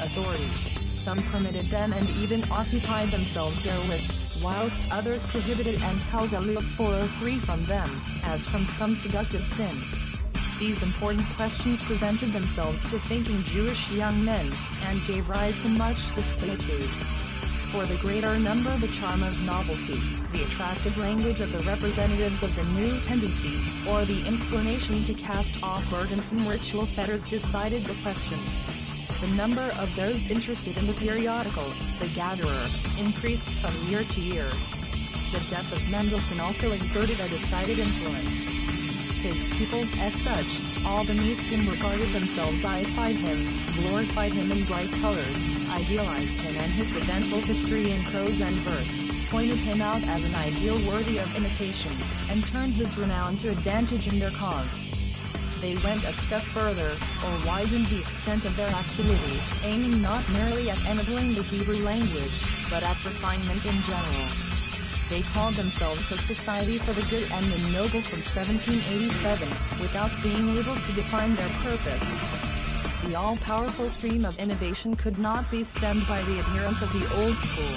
Authorities, some permitted them and even occupied themselves therewith, whilst others prohibited and held aloof 403 from them, as from some seductive sin. These important questions presented themselves to thinking Jewish young men, and gave rise to much disquietude. For the greater number, the charm of novelty, the attractive language of the representatives of the new tendency, or the inclination to cast off burdensome ritual fetters decided the question. The number of those interested in the periodical, The Gatherer, increased from year to year. The death of Mendelssohn also exerted a decided influence. His pupils as such, all the Nieskin regarded themselves, deified him, glorified him in bright colors, idealized him and his eventful history in prose and verse, pointed him out as an ideal worthy of imitation, and turned his renown to advantage in their cause. They went a step further, or widened the extent of their activity, aiming not merely at ennobling the Hebrew language, but at refinement in general. They called themselves the Society for the Good and the Noble from 1787, without being able to define their purpose. The all-powerful stream of innovation could not be stemmed by the adherents of the old school.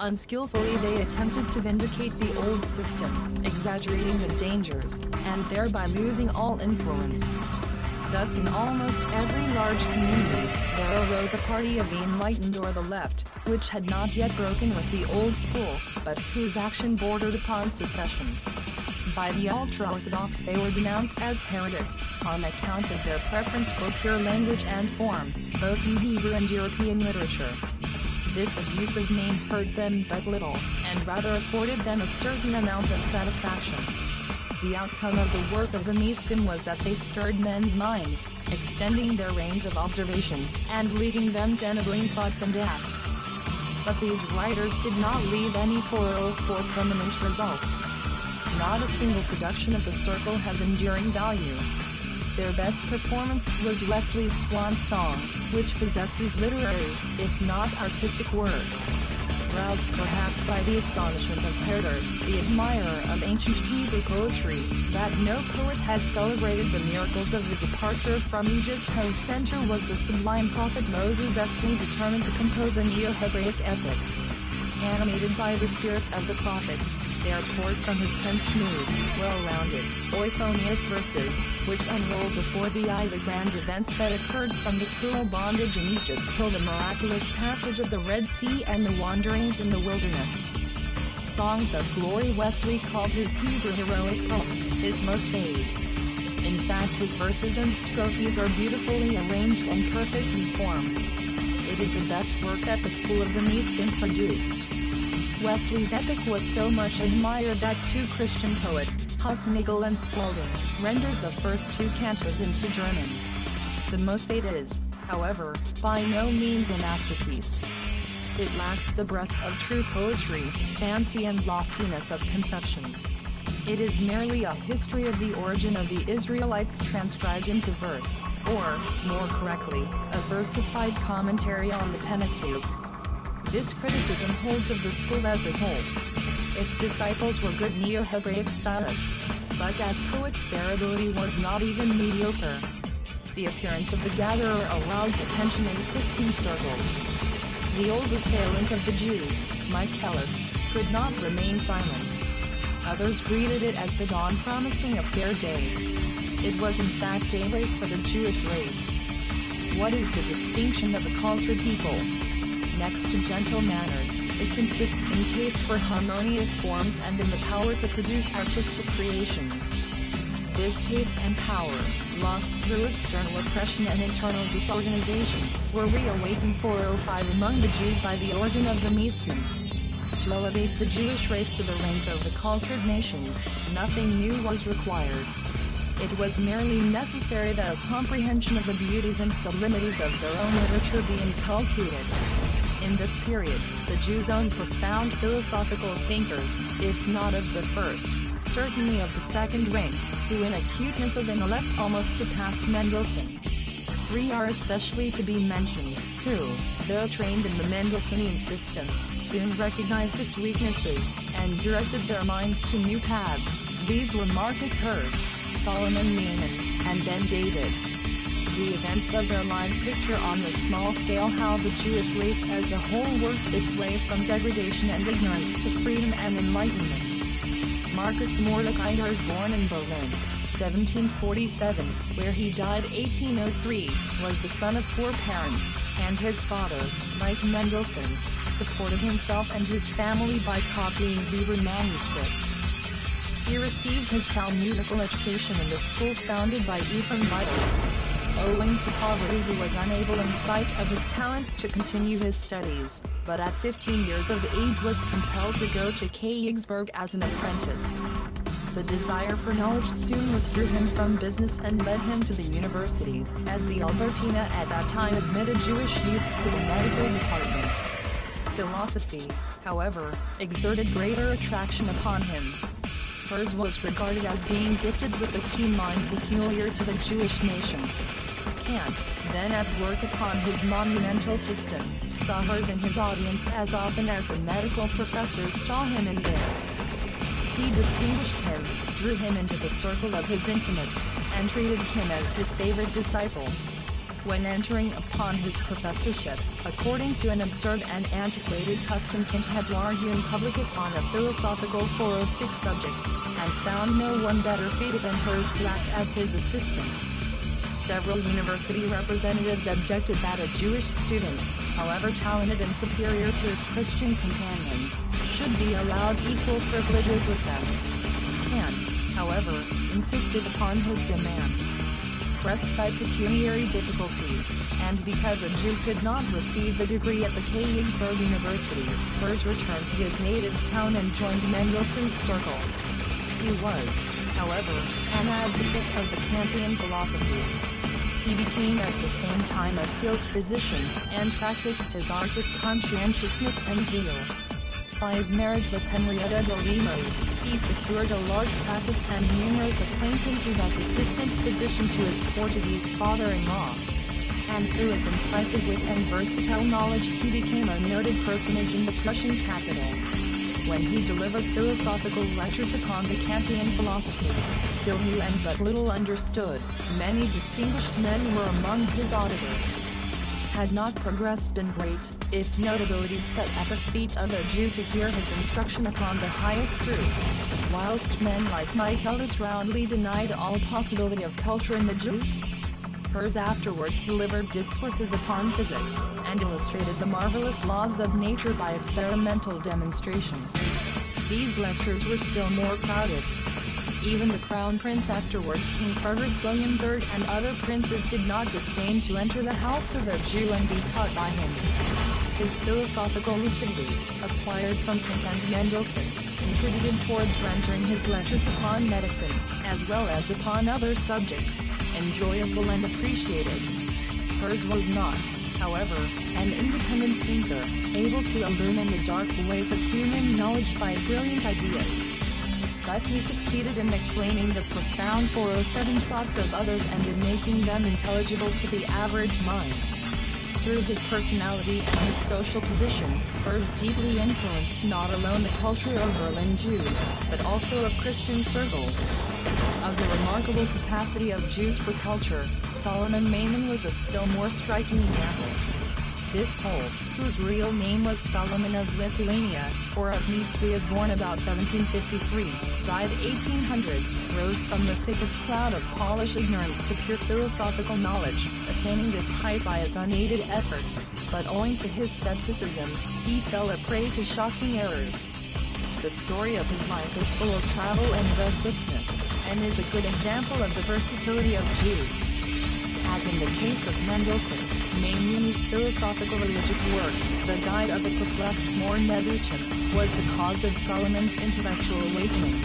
Unskillfully they attempted to vindicate the old system, exaggerating the dangers, and thereby losing all influence. Thus in almost every large community, there arose a party of the enlightened or the left, which had not yet broken with the old school, but whose action bordered upon secession. By the ultra-Orthodox they were denounced as heretics, on account of their preference for pure language and form, both in Hebrew and European literature. This abusive name hurt them but little, and rather afforded them a certain amount of satisfaction. The outcome of the work of the Nieskin was that they stirred men's minds, extending their range of observation, and leading them to ennobling thoughts and acts. But these writers did not leave any 404 permanent results. Not a single production of the Circle has enduring value. Their best performance was Wesley's Swan Song, which possesses literary, if not artistic worth. Roused perhaps by the astonishment of Herder, the admirer of ancient Hebrew poetry, that no poet had celebrated the miracles of the departure from Egypt whose center was the sublime prophet Moses, Esli determined to compose a Neo-Hebraic epic. Animated by the spirit of the prophets, there poured from his pen smooth, well-rounded, euphonious verses, which unrolled before the eye the grand events that occurred from the cruel bondage in Egypt till the miraculous passage of the Red Sea and the wanderings in the wilderness. Songs of Glory Wesley called his Hebrew heroic poem, his Mosaid. In fact his verses and strophes are beautifully arranged and perfect in form. It is the best work that the school of the Nieskin produced. Wesley's epic was so much admired that two Christian poets, Hucknagel and Spalding, rendered the first two cantos into German. The Mosaid is, however, by no means a masterpiece. It lacks the breadth of true poetry, fancy and loftiness of conception. It is merely a history of the origin of the Israelites transcribed into verse, or, more correctly, a versified commentary on the Pentateuch. This criticism holds of the school as a whole. Its disciples were good Neo-Hebraic stylists, but as poets their ability was not even mediocre. The appearance of the gatherer aroused attention in Christian circles. The old assailant of the Jews, Michaelis, could not remain silent. Others greeted it as the dawn promising a fair day. It was in fact daybreak for the Jewish race. What is the distinction of a cultured people? Next to gentle manners, it consists in taste for harmonious forms and in the power to produce artistic creations. This taste and power, lost through external oppression and internal disorganization, were reawakened 405 among the Jews by the organ of the Mishkan. To elevate the Jewish race to the rank of the cultured nations, nothing new was required. It was merely necessary that a comprehension of the beauties and sublimities of their own literature be inculcated. In this period, the Jews owned profound philosophical thinkers, if not of the first, certainly of the second rank, who in acuteness of intellect almost surpassed Mendelssohn. Three are especially to be mentioned, who, though trained in the Mendelssohnian system, soon recognized its weaknesses, and directed their minds to new paths. These were Marcus Herz, Solomon Maimon, and Ben David. The events of their lives picture on the small scale how the Jewish race as a whole worked its way from degradation and ignorance to freedom and enlightenment. Marcus Mordecai Herz, born in Berlin, 1747, where he died 1803, was the son of poor parents, and his father, like Mendelssohn's, supported himself and his family by copying Weber manuscripts. He received his Talmudical education in the school founded by Ephraim Vital. Owing to poverty he was unable in spite of his talents to continue his studies, but at 15 years of age was compelled to go to Königsberg as an apprentice. The desire for knowledge soon withdrew him from business and led him to the university, as the Albertina at that time admitted Jewish youths to the medical department. Philosophy, however, exerted greater attraction upon him. Herz was regarded as being gifted with the keen mind peculiar to the Jewish nation. Kant, then at work upon his monumental system, saw Herz in his audience as often as the medical professors saw him in theirs. He distinguished him, drew him into the circle of his intimates, and treated him as his favorite disciple. When entering upon his professorship, according to an absurd and antiquated custom, Kant had to argue in public upon a philosophical 406 subject, and found no one better fitted than Herz to act as his assistant. Several university representatives objected that a Jewish student, however talented and superior to his Christian companions, should be allowed equal privileges with them. Kant, however, insisted upon his demand. Pressed by pecuniary difficulties, and because a Jew could not receive the degree at the Königsberg University, Herz returned to his native town and joined Mendelssohn's circle. He was, however, an advocate of the Kantian philosophy. He became at the same time a skilled physician, and practiced his art with conscientiousness and zeal. By his marriage with Henrietta de Lemos, he secured a large practice and numerous acquaintances as assistant physician to his Portuguese father-in-law. And through his incisive wit and versatile knowledge he became a noted personage in the Prussian capital. When he delivered philosophical lectures upon the Kantian philosophy, still new and but little understood, many distinguished men were among his auditors. Had not progress been great, if notabilities set at the feet of a Jew to hear his instruction upon the highest truths, whilst men like Michaelis roundly denied all possibility of culture in the Jews? Herz afterwards delivered discourses upon physics, and illustrated the marvelous laws of nature by experimental demonstration. These lectures were still more crowded. Even the Crown Prince, afterwards King Frederick William III, and other princes did not disdain to enter the house of a Jew and be taught by him. His philosophical lucidity, acquired from Kant and Mendelssohn, contributed towards rendering his lectures upon medicine, as well as upon other subjects, enjoyable and appreciated. Herz was not, however, an independent thinker, able to illumine the dark ways of human knowledge by brilliant ideas. but he succeeded in explaining the profound 407 thoughts of others and in making them intelligible to the average mind. Through his personality and his social position, Furs deeply influenced not alone the culture of Berlin Jews, but also of Christian circles. Of the remarkable capacity of Jews for culture, Solomon Maimon was a still more striking example. This Pole, whose real name was Solomon of Lithuania, or of Nystria, born about 1753, died 1800, rose from the thickest cloud of Polish ignorance to pure philosophical knowledge, attaining this height by his unaided efforts, but owing to his skepticism, he fell a prey to shocking errors. The story of his life is full of travel and restlessness, and is a good example of the versatility of Jews. As in the case of Mendelssohn, Maimon's philosophical religious work, The Guide of the Perplexed Moor Nebuchadnezzar, was the cause of Solomon's intellectual awakening.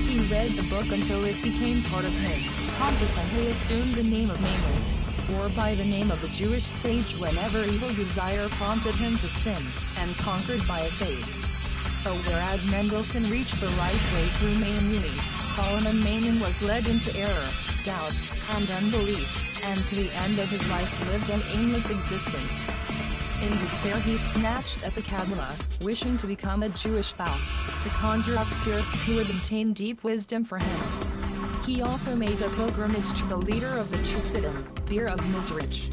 He read the book until it became part of him, consequently assumed the name of Maimon, swore by the name of the Jewish sage whenever evil desire prompted him to sin, and conquered by its aid. But whereas Mendelssohn reached the right way through Maimonides, Solomon Maimon was led into error, doubt, and unbelief, and to the end of his life lived an aimless existence. In despair he snatched at the Kabbalah, wishing to become a Jewish Faust, to conjure up spirits who would obtain deep wisdom for him. He also made a pilgrimage to the leader of the Chassidim, Beer of Mizrach.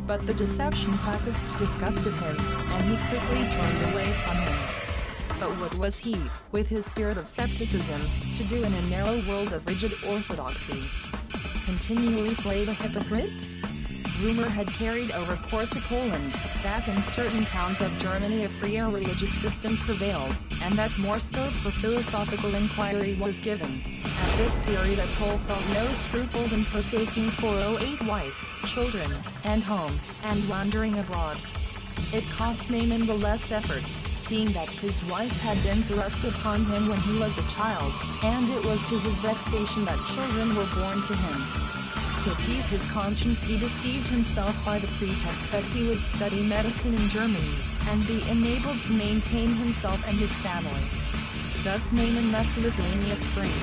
But the deception practiced disgusted him, and he quickly turned away from him. But what was he, with his spirit of skepticism, to do in a narrow world of rigid orthodoxy? Continually play the hypocrite? Rumor had carried a report to Poland, that in certain towns of Germany a freer religious system prevailed, and that more scope for philosophical inquiry was given. At this period a Pole felt no scruples in forsaking 408 wife, children, and home, and wandering abroad. It cost Maimon the less effort, seeing that his wife had been thrust upon him when he was a child, and it was to his vexation that children were born to him. To appease his conscience he deceived himself by the pretext that he would study medicine in Germany, and be enabled to maintain himself and his family. Thus Maimon left Lithuania spring,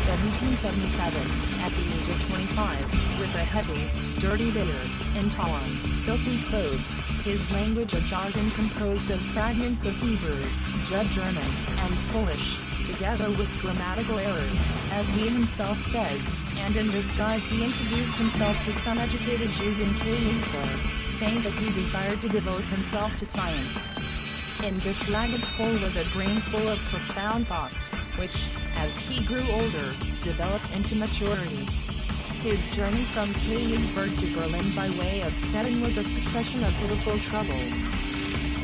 1777, at the age of 25, with a heavy, dirty beard, intolerant, filthy clothes, his language a jargon composed of fragments of Hebrew, German, and Polish, together with grammatical errors, as he himself says, and in disguise he introduced himself to some educated Jews in Königsberg, saying that he desired to devote himself to science. In this ragged Pole was a brain full of profound thoughts, which, as he grew older, developed into maturity. His journey from Königsberg to Berlin by way of Stettin was a succession of pitiful troubles.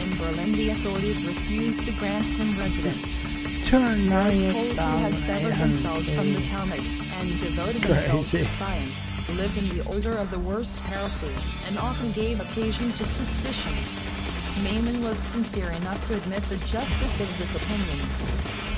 In Berlin the authorities refused to grant him residence. Whereas Poles who had severed themselves from the Talmud, and devoted themselves to science, lived in the odor of the worst heresy, and often gave occasion to suspicion. Maimon was sincere enough to admit the justice of this opinion.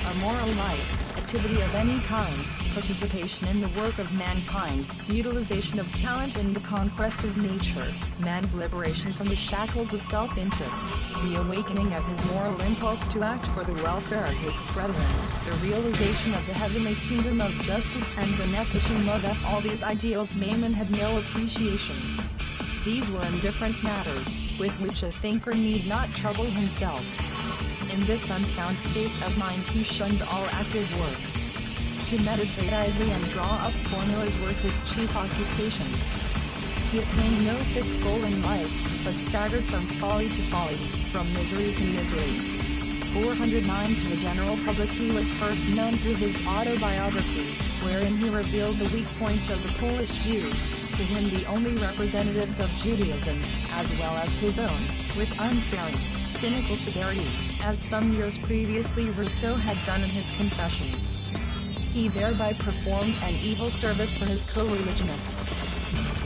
A moral life, activity of any kind, participation in the work of mankind, utilization of talent in the conquest of nature, man's liberation from the shackles of self-interest, the awakening of his moral impulse to act for the welfare of his brethren, the realization of the heavenly kingdom of justice and beneficent love, of all these ideals Maimon had no appreciation. These were indifferent matters, with which a thinker need not trouble himself. In this unsound state of mind he shunned all active work. To meditate idly and draw up formulas were his chief occupations. He attained no fixed goal in life, but staggered from folly to folly, from misery to misery. 409 To the general public he was first known through his autobiography, wherein he revealed the weak points of the Polish Jews, to him the only representatives of Judaism, as well as his own, with unsparing, cynical severity, as some years previously Rousseau had done in his Confessions. He thereby performed an evil service for his co-religionists.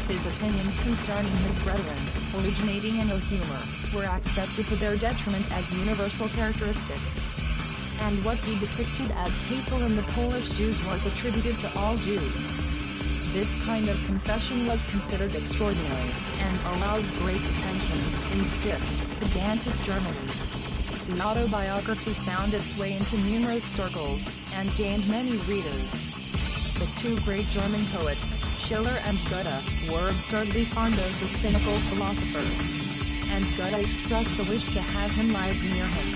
His opinions concerning his brethren, originating in ill humor, were accepted to their detriment as universal characteristics. And what he depicted as hateful in the Polish Jews was attributed to all Jews. This kind of confession was considered extraordinary, and aroused great attention, in stiff, pedantic Germany. The autobiography found its way into numerous circles, and gained many readers. The two great German poets, Schiller and Goethe, were absurdly fond of the cynical philosopher, and Goethe expressed the wish to have him live near him.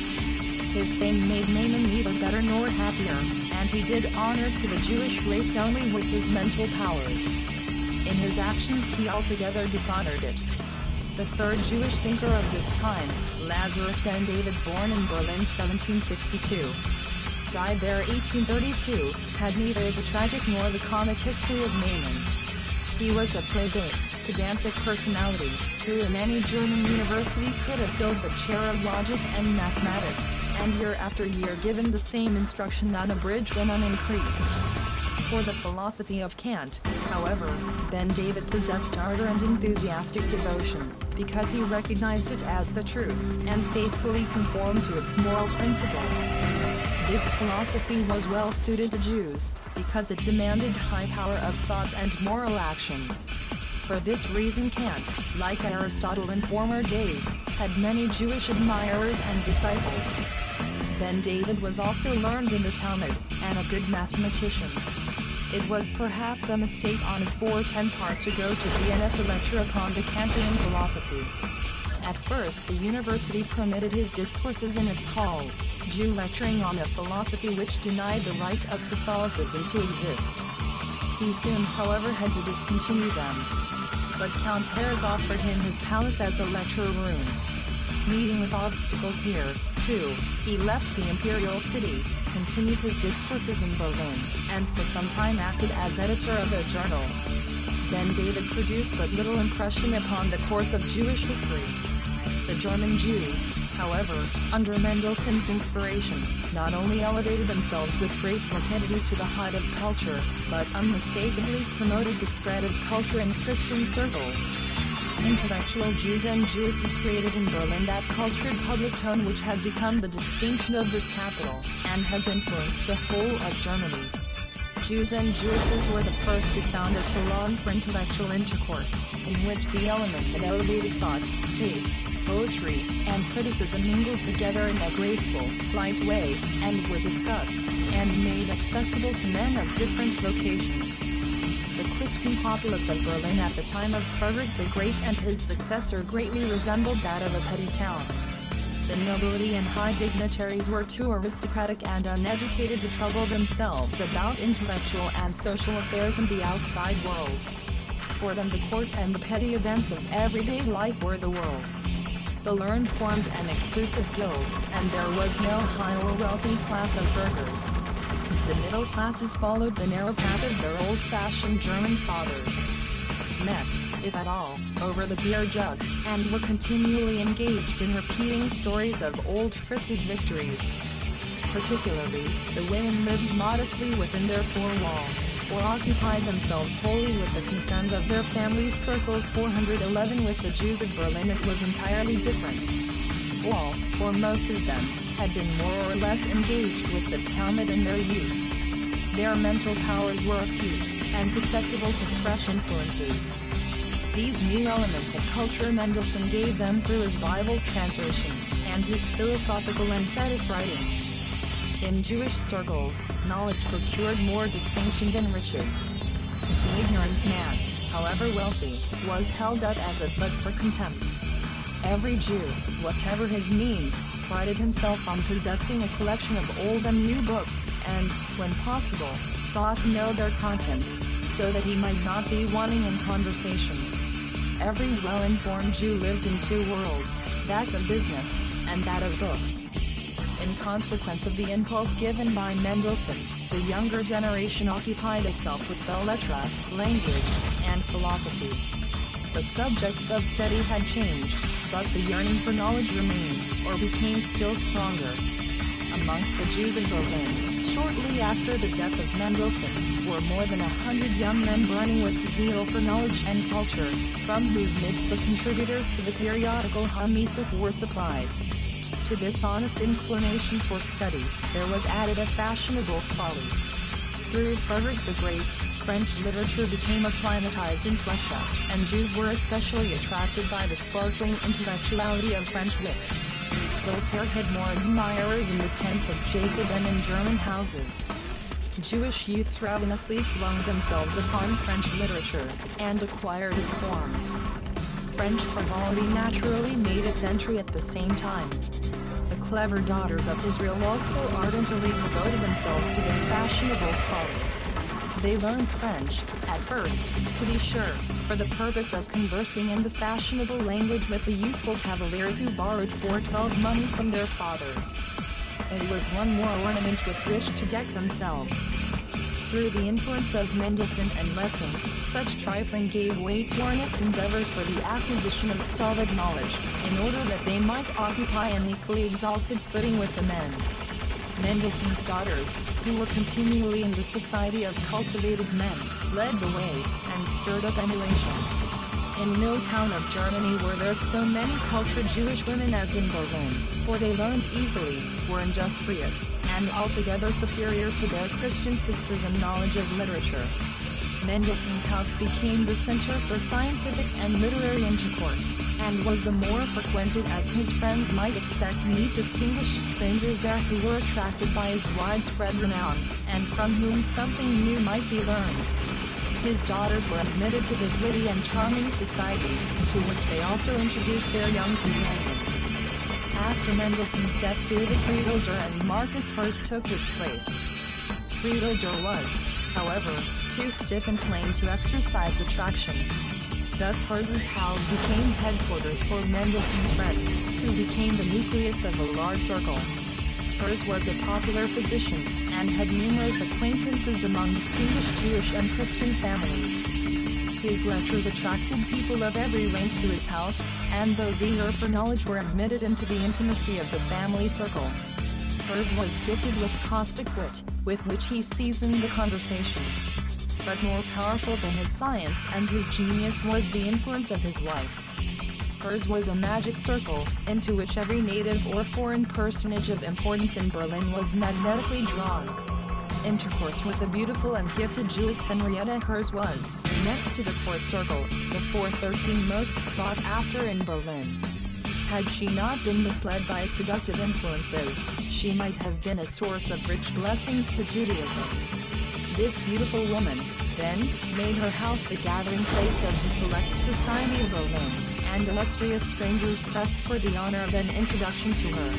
His fame made Naiman neither better nor happier, and he did honor to the Jewish race only with his mental powers. In his actions he altogether dishonored it. The third Jewish thinker of this time, Lazarus Ben David, born in Berlin 1762, died there 1832, had neither the tragic nor the comic history of Naiman. He was a prosaic, pedantic personality, who in any German university could have filled the chair of logic and mathematics, and year after year given the same instruction unabridged and unincreased. For the philosophy of Kant, however, Ben David possessed ardor and enthusiastic devotion, because he recognized it as the truth, and faithfully conformed to its moral principles. This philosophy was well suited to Jews, because it demanded high power of thought and moral action. For this reason Kant, like Aristotle in former days, had many Jewish admirers and disciples. Ben David was also learned in the Talmud, and a good mathematician. It was perhaps a mistake on his part to go to Vienna to lecture upon the Kantian philosophy. At first the university permitted his discourses in its halls, Jew lecturing on a philosophy which denied the right of Catholicism to exist. He soon however had to discontinue them. But Count Herrick offered him his palace as a lecture room. Meeting with obstacles here, too, he left the imperial city, continued his discourses in Berlin, and for some time acted as editor of a journal. Ben David produced but little impression upon the course of Jewish history. The German Jews, however, under Mendelssohn's inspiration, not only elevated themselves with great rapidity to the height of culture, but unmistakably promoted the spread of culture in Christian circles. Intellectual Jews and Jewesses created in Berlin that cultured public tone which has become the distinction of this capital, and has influenced the whole of Germany. Jews and Jewesses were the first to found a salon for intellectual intercourse, in which the elements of elevated thought, taste, poetry, and criticism mingled together in a graceful, light way, and were discussed, and made accessible to men of different vocations. The Christian populace of Berlin at the time of Frederick the Great and his successor greatly resembled that of a petty town. The nobility and high dignitaries were too aristocratic and uneducated to trouble themselves about intellectual and social affairs in the outside world. For them the court and the petty events of everyday life were the world. The learned formed an exclusive guild, and there was no high or wealthy class of burghers. The middle classes followed the narrow path of their old-fashioned German fathers. Met, if at all, over the beer jug, and were continually engaged in repeating stories of old Fritz's victories. Particularly, the women lived modestly within their four walls, or occupied themselves wholly with the concerns of their family circles. 411 With the Jews of Berlin it was entirely different. All, or most of them, had been more or less engaged with the Talmud in their youth. Their mental powers were acute, and susceptible to fresh influences. These new elements of culture Mendelssohn gave them through his Bible translation, and his philosophical and Vedic writings. In Jewish circles, knowledge procured more distinction than riches. The ignorant man, however wealthy, was held out as a butt for contempt. Every Jew, whatever his means, prided himself on possessing a collection of old and new books, and, when possible, sought to know their contents, so that he might not be wanting in conversation. Every well-informed Jew lived in two worlds, that of business, and that of books. In consequence of the impulse given by Mendelssohn, the younger generation occupied itself with belles lettres, language, and philosophy. The subjects of study had changed, but the yearning for knowledge remained, or became still stronger. Amongst the Jews of Berlin, shortly after the death of Mendelssohn, were more than 100 young men burning with zeal for knowledge and culture, from whose midst the contributors to the periodical Hamisif were supplied. To this honest inclination for study, there was added a fashionable folly. Through Frederick the Great, French literature became acclimatized in Prussia, and Jews were especially attracted by the sparkling intellectuality of French wit. Voltaire had more admirers in the tents of Jacob and in German houses. Jewish youths ravenously flung themselves upon French literature, and acquired its forms. French frivolity naturally made its entry at the same time. The clever daughters of Israel also ardently devoted themselves to this fashionable folly. They learned French, at first, to be sure, for the purpose of conversing in the fashionable language with the youthful cavaliers who borrowed for 12 money from their fathers. It was one more ornament with which to deck themselves. Through the influence of Mendelssohn and Lessing, such trifling gave way to earnest endeavors for the acquisition of solid knowledge, in order that they might occupy an equally exalted footing with the men. Mendelssohn's daughters, who were continually in the society of cultivated men, led the way, and stirred up emulation. In no town of Germany were there so many cultured Jewish women as in Berlin, for they learned easily, were industrious, and altogether superior to their Christian sisters in knowledge of literature. Mendelssohn's house became the center for scientific and literary intercourse, and was the more frequented as his friends might expect to meet distinguished strangers there who were attracted by his widespread renown, and from whom something new might be learned. His daughters were admitted to this witty and charming society, to which they also introduced their young companions. After Mendelssohn's death, David Friedlander and Marcus Herz took his place. Friedlander was, however, too stiff and plain to exercise attraction. Thus Herz's house became headquarters for Mendelssohn's friends, who became the nucleus of a large circle. Herz was a popular physician, and had numerous acquaintances among distinguished Jewish and Christian families. His lectures attracted people of every rank to his house, and those eager for knowledge were admitted into the intimacy of the family circle. Herz was gifted with caustic wit, with which he seasoned the conversation. But more powerful than his science and his genius was the influence of his wife. Herz was a magic circle, into which every native or foreign personage of importance in Berlin was magnetically drawn. Intercourse with the beautiful and gifted Jewess Henrietta Herz was, next to the court circle, the 413 most sought after in Berlin. Had she not been misled by seductive influences, she might have been a source of rich blessings to Judaism. This beautiful woman, then, made her house the gathering place of the select society of Berlin, and illustrious strangers pressed for the honor of an introduction to her.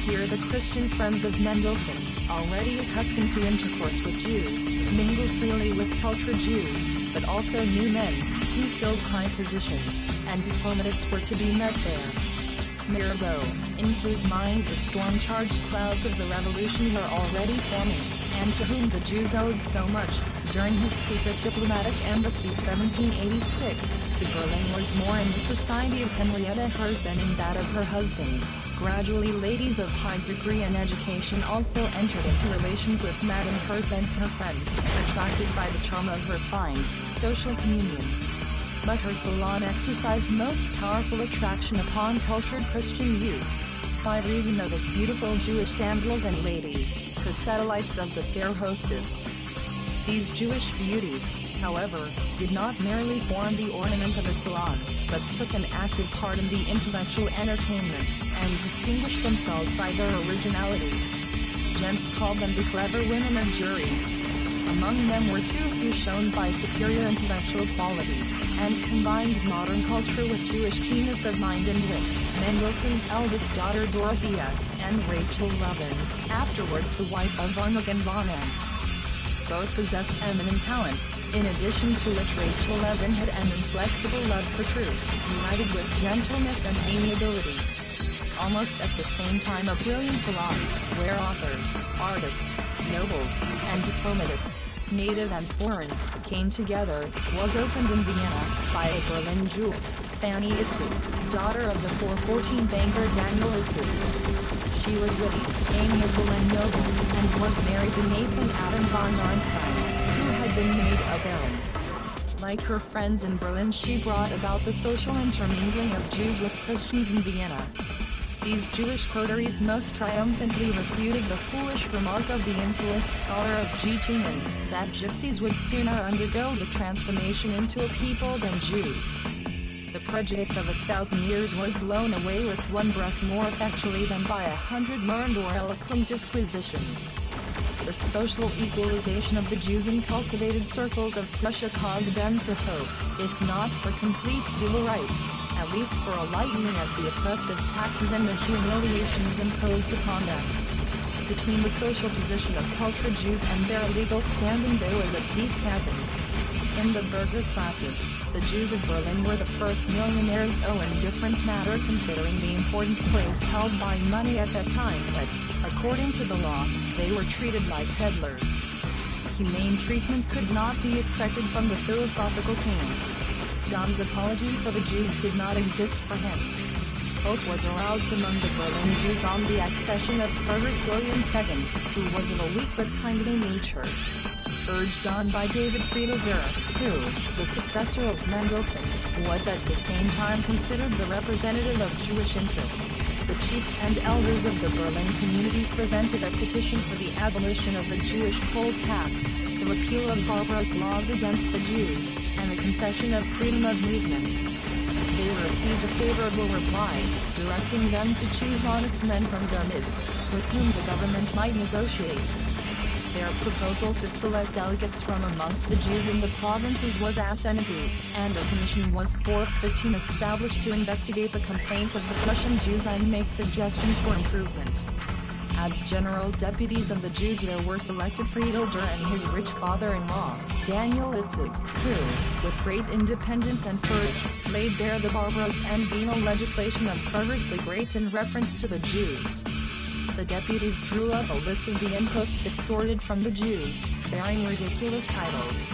Here the Christian friends of Mendelssohn, already accustomed to intercourse with Jews, mingled freely with cultured Jews, but also new men, who filled high positions, and diplomatists were to be met there. Mirabeau, in whose mind the storm-charged clouds of the revolution were already forming, and to whom the Jews owed so much, during his secret diplomatic embassy 1786, to Berlin was more in the society of Henrietta Herz than in that of her husband. Gradually ladies of high degree and education also entered into relations with Madame Herz and her friends, attracted by the charm of her fine, social communion. But her salon exercised most powerful attraction upon cultured Christian youths, by reason of its beautiful Jewish damsels and ladies, the satellites of the fair hostess. These Jewish beauties, however, did not merely form the ornament of a salon, but took an active part in the intellectual entertainment, and distinguished themselves by their originality. Gents called them the clever women of Jewry. Among them were two who shone by superior intellectual qualities, and combined modern culture with Jewish keenness of mind and wit, Mendelssohn's eldest daughter Dorothea, and Rachel Levin, afterwards the wife of Arnold von Enz. Both possessed eminent talents, in addition to which Rachel Levin had an inflexible love for truth, united with gentleness and amiability. Almost at the same time a brilliant salon, where authors, artists, nobles, and diplomatists, native and foreign, came together, was opened in Vienna, by a Berlin Jewess, Fanny Itzig, daughter of the 414 banker Daniel Itzig. She was witty, amiable and noble, and was married to Nathan Adam von Arnstein, who had been made a baron. Like her friends in Berlin, she brought about the social intermingling of Jews with Christians in Vienna. These Jewish coteries most triumphantly refuted the foolish remark of the insolent scholar of Göttingen, that gypsies would sooner undergo the transformation into a people than Jews. The prejudice of 1,000 years was blown away with one breath more effectually than by 100 learned or eloquent disquisitions. The social equalization of the Jews in cultivated circles of Prussia caused them to hope, if not for complete civil rights, at least for a lightening of the oppressive taxes and the humiliations imposed upon them. Between the social position of cultured Jews and their legal standing there was a deep chasm. In the burgher classes, the Jews of Berlin were the first millionaires, an indifferent matter considering the important place held by money at that time, but, according to the law, they were treated like peddlers. Humane treatment could not be expected from the philosophical king. God's apology for the Jews did not exist for him. Hope was aroused among the Berlin Jews on the accession of Frederick William II, who was of a weak but kindly nature. Urged on by David Friedel Durr, who, the successor of Mendelssohn, was at the same time considered the representative of Jewish interests, the chiefs and elders of the Berlin community presented a petition for the abolition of the Jewish poll tax, the repeal of barbarous laws against the Jews, and the concession of freedom of movement. They received a favorable reply, directing them to choose honest men from their midst, with whom the government might negotiate. Their proposal to select delegates from amongst the Jews in the provinces was assented to, and a commission was forthwith established to investigate the complaints of the Prussian Jews and make suggestions for improvement. As general deputies of the Jews there were selected Friedel Durr and his rich father-in-law, Daniel Itzig, who, with great independence and courage, laid bare the barbarous and venal legislation of Frederick the Great in reference to the Jews. The deputies drew up a list of the imposts extorted from the Jews, bearing ridiculous titles.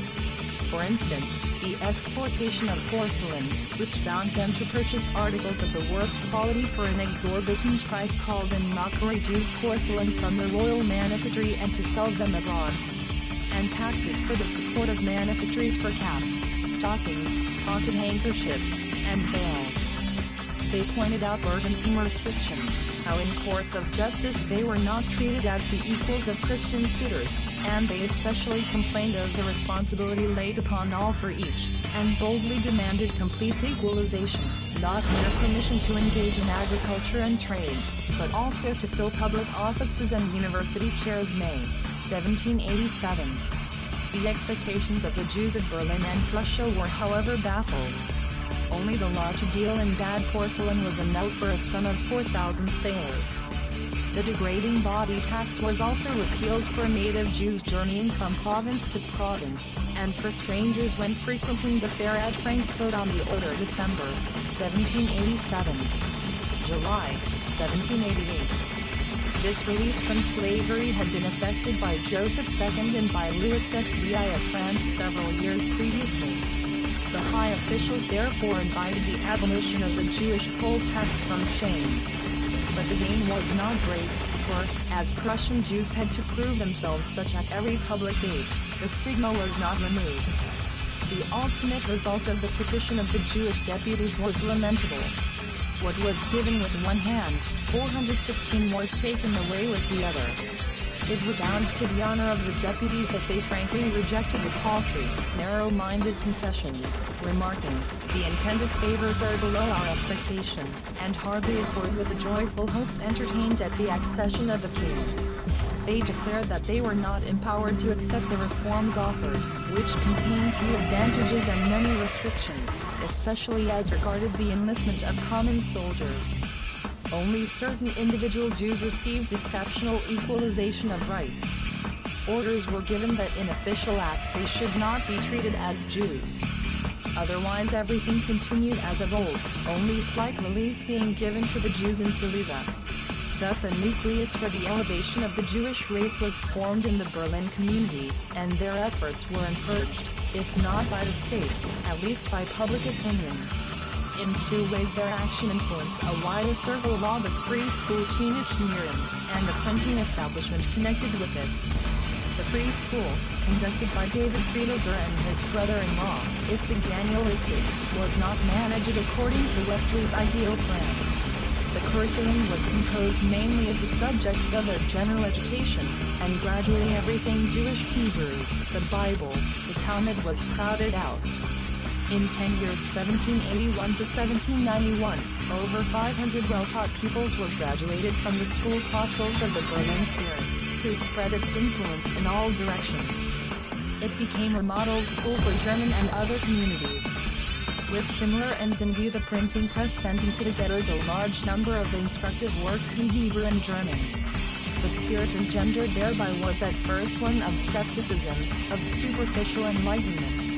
For instance, the exportation of porcelain, which bound them to purchase articles of the worst quality for an exorbitant price called in mockery Jews' porcelain from the royal manufactory and to sell them abroad. And taxes for the support of manufactories for caps, stockings, pocket handkerchiefs, and veils. They pointed out burdensome restrictions, how in courts of justice they were not treated as the equals of Christian suitors, and they especially complained of the responsibility laid upon all for each, and boldly demanded complete equalization, not mere permission to engage in agriculture and trades, but also to fill public offices and university chairs. May 1787. The expectations of the Jews of Berlin and Prussia were however baffled. Only the law to deal in bad porcelain was annulled for a sum of 4,000 thalers. The degrading body tax was also repealed for native Jews journeying from province to province, and for strangers when frequenting the fair at Frankfurt on the Oder. December 1787. July 1788. This release from slavery had been effected by Joseph II and by Louis XVI of France several years previously. The high officials therefore invited the abolition of the Jewish poll tax from shame. But the gain was not great, for, as Prussian Jews had to prove themselves such at every public gate, the stigma was not removed. The ultimate result of the petition of the Jewish deputies was lamentable. What was given with one hand, 416 was taken away with the other. It redounds to the honor of the deputies that they frankly rejected the paltry, narrow-minded concessions, remarking, "The intended favors are below our expectation, and hardly accord with the joyful hopes entertained at the accession of the king." They declared that they were not empowered to accept the reforms offered, which contained few advantages and many restrictions, especially as regarded the enlistment of common soldiers. Only certain individual Jews received exceptional equalization of rights. Orders were given that in official acts they should not be treated as Jews. Otherwise everything continued as of old, only slight relief being given to the Jews in Silesia. Thus a nucleus for the elevation of the Jewish race was formed in the Berlin community, and their efforts were encouraged, if not by the state, at least by public opinion. In two ways their action influenced a wider circle law, the free school Cheenich Murim, and the printing establishment connected with it. The free school, conducted by David Friedel Durr and his brother-in-law, Itzig Daniel Itzig, was not managed according to Wesley's ideal plan. The curriculum was composed mainly of the subjects of a general education, and gradually everything Jewish Hebrew, the Bible, the Talmud was crowded out. In 10 years 1781 to 1791, over 500 well-taught pupils were graduated from the school apostles of the Berlin Spirit, who spread its influence in all directions. It became a model school for German and other communities. With similar ends in view, the printing press sent into the ghettos a large number of instructive works in Hebrew and German. The spirit engendered thereby was at first one of skepticism, of superficial enlightenment.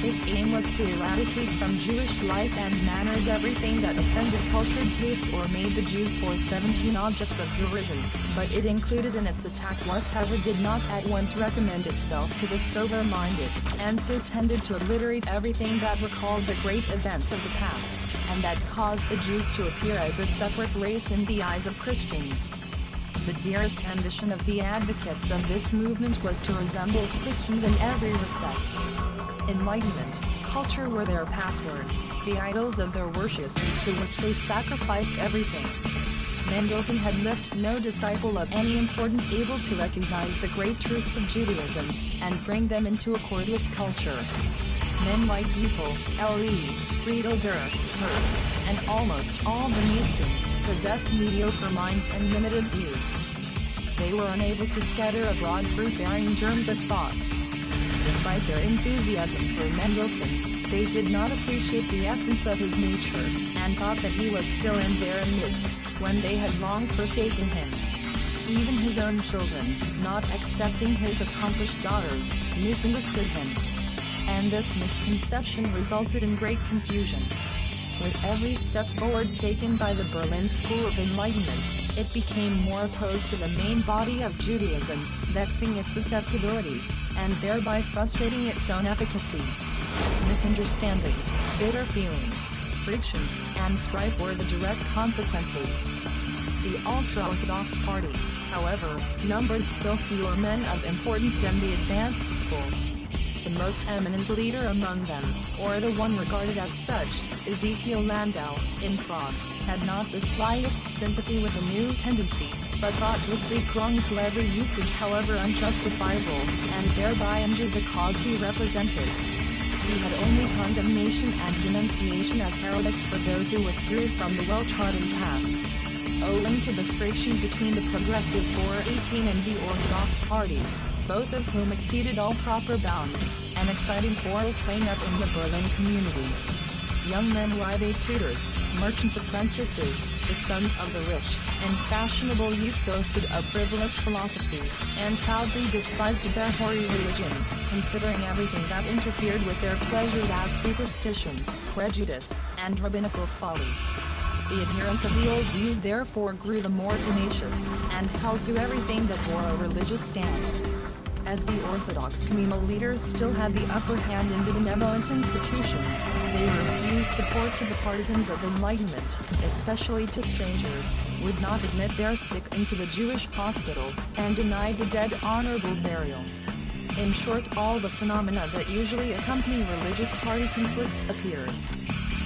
Its aim was to eradicate from Jewish life and manners everything that offended cultured taste or made the Jews for 17 objects of derision, but it included in its attack whatever did not at once recommend itself to the sober-minded, and so tended to obliterate everything that recalled the great events of the past, and that caused the Jews to appear as a separate race in the eyes of Christians. The dearest ambition of the advocates of this movement was to resemble Christians in every respect. Enlightenment, culture were their passwords, the idols of their worship, to which they sacrificed everything. Mendelssohn had left no disciple of any importance able to recognize the great truths of Judaism, and bring them into accord with culture. Men like Eupel, L.E., Friedel Durr, Hertz, and almost all the Neeskin, possessed mediocre minds and limited views. They were unable to scatter abroad fruit-bearing germs of thought. Despite their enthusiasm for Mendelssohn, they did not appreciate the essence of his nature, and thought that he was still in their midst, when they had long forsaken him. Even his own children, not accepting his accomplished daughters, misunderstood him. And this misconception resulted in great confusion. With every step forward taken by the Berlin School of Enlightenment, it became more opposed to the main body of Judaism, vexing its susceptibilities, and thereby frustrating its own efficacy. Misunderstandings, bitter feelings, friction, and strife were the direct consequences. The ultra-Orthodox Party, however, numbered still fewer men of importance than the advanced school. The most eminent leader among them, or the one regarded as such, Ezekiel Landau, in Prague, had not the slightest sympathy with the new tendency, but thoughtlessly clung to every usage however unjustifiable, and thereby injured the cause he represented. He had only condemnation and denunciation as heretics for those who withdrew from the well-trodden path. Owing to the friction between the Progressive 418 and the Orthodox parties, both of whom exceeded all proper bounds, an exciting quarrel sprang up in the Berlin community. Young men rival tutors, merchants' apprentices, the sons of the rich, and fashionable youths boasted of frivolous philosophy, and proudly despised their hoary religion, considering everything that interfered with their pleasures as superstition, prejudice, and rabbinical folly. The adherents of the old views therefore grew the more tenacious, and held to everything that bore a religious stand. As the Orthodox communal leaders still had the upper hand in the benevolent institutions, they refused support to the partisans of enlightenment, especially to strangers, would not admit their sick into the Jewish hospital, and denied the dead honorable burial. In short, all the phenomena that usually accompany religious party conflicts appeared.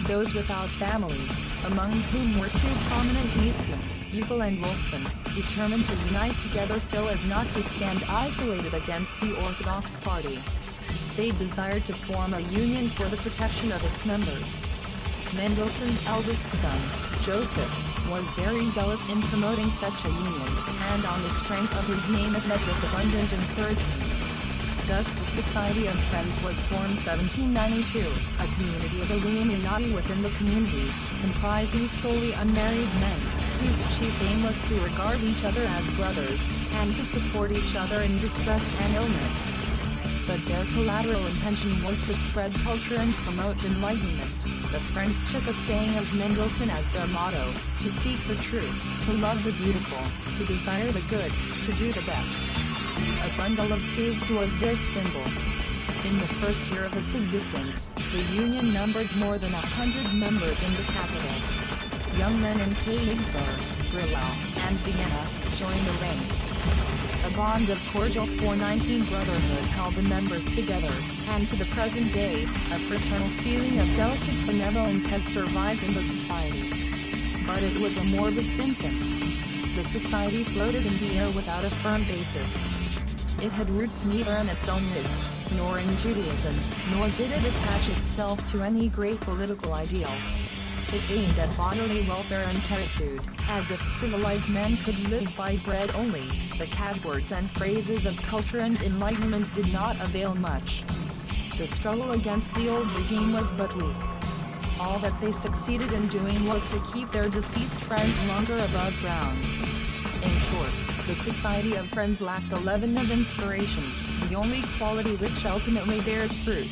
Those without families, among whom were two prominent Neeskin, Eupel and Wolfson, determined to unite together so as not to stand isolated against the Orthodox party. They desired to form a union for the protection of its members. Mendelssohn's eldest son, Joseph, was very zealous in promoting such a union, and on the strength of his name it met with abundant encouragement. Thus the Society of Friends was formed 1792, a community of Illuminati within the community, comprising solely unmarried men, whose chief aim was to regard each other as brothers, and to support each other in distress and illness. But their collateral intention was to spread culture and promote enlightenment. The Friends took a saying of Mendelssohn as their motto: to seek the truth, to love the beautiful, to desire the good, to do the best. A bundle of staves was their symbol. In the first year of its existence, the union numbered more than 100 members in the capital. Young men in Königsberg, Breslau, and Vienna joined the ranks. A bond of cordial 419 brotherhood held the members together, and to the present day, a fraternal feeling of delicate benevolence has survived in the society. But it was a morbid symptom. The society floated in the air without a firm basis. It had roots neither in its own midst, nor in Judaism, nor did it attach itself to any great political ideal. It aimed at bodily welfare and quietude, as if civilized men could live by bread only. The catchwords and phrases of culture and enlightenment did not avail much. The struggle against the old regime was but weak. All that they succeeded in doing was to keep their deceased friends longer above ground. In short, the Society of Friends lacked the leaven of inspiration, the only quality which ultimately bears fruit.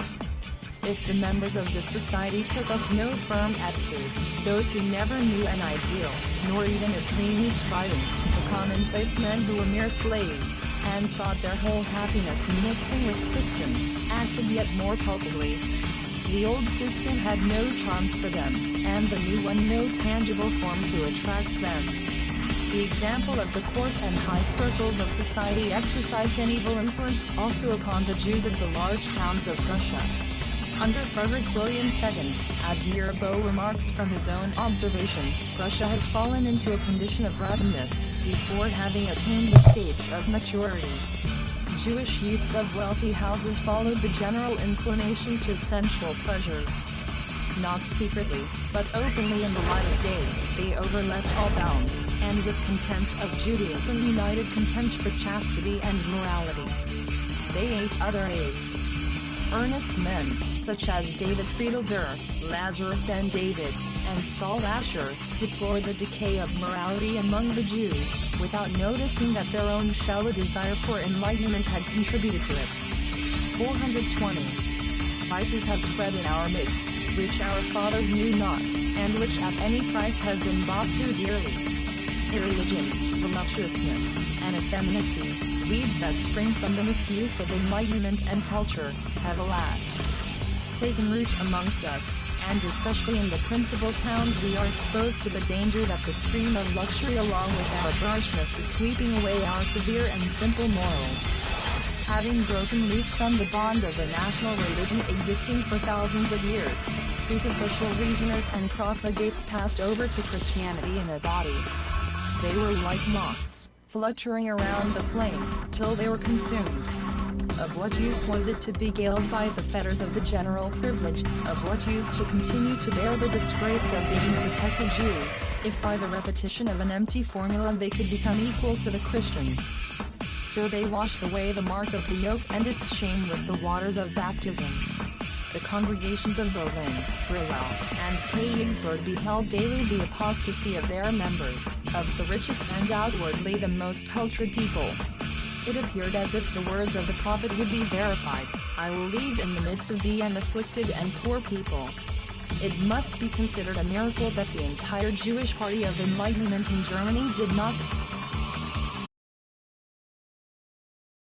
If the members of the society took up no firm attitude, those who never knew an ideal, nor even a dreamy striving, the commonplace men who were mere slaves, and sought their whole happiness in mixing with Christians, acted yet more culpably. The old system had no charms for them, and the new one no tangible form to attract them. The example of the court and high circles of society exercised an evil influence also upon the Jews of the large towns of Prussia. Under Frederick William II, as Mirabeau remarks from his own observation, Prussia had fallen into a condition of rottenness, before having attained the stage of maturity. Jewish youths of wealthy houses followed the general inclination to sensual pleasures. Not secretly, but openly in the light of day, they overleapt all bounds, and with contempt of Judaism united contempt for chastity and morality. They ate other apes. Earnest men, such as David Friedel Durr, Lazarus Ben David, and Saul Asher, deplored the decay of morality among the Jews, without noticing that their own shallow desire for enlightenment had contributed to it. 420. Vices have spread in our midst, which our fathers knew not, and which at any price have been bought too dearly. Irreligion, voluptuousness, and effeminacy, weeds that spring from the misuse of enlightenment and culture, have alas taken root amongst us, and especially in the principal towns we are exposed to the danger that the stream of luxury along with our brushness is sweeping away our severe and simple morals. Having broken loose from the bond of the national religion existing for thousands of years, superficial reasoners and profligates passed over to Christianity in a body. They were like moths, fluttering around the flame, till they were consumed. Of what use was it to be galed by the fetters of the general privilege, of what use to continue to bear the disgrace of being protected Jews, if by the repetition of an empty formula they could become equal to the Christians? So they washed away the mark of the yoke and its shame with the waters of baptism. The congregations of Berlin, Breslau, and Königsberg beheld daily the apostasy of their members, of the richest and outwardly the most cultured people. It appeared as if the words of the prophet would be verified, "I will leave in the midst of thee an afflicted and poor people." It must be considered a miracle that the entire Jewish party of enlightenment in Germany did not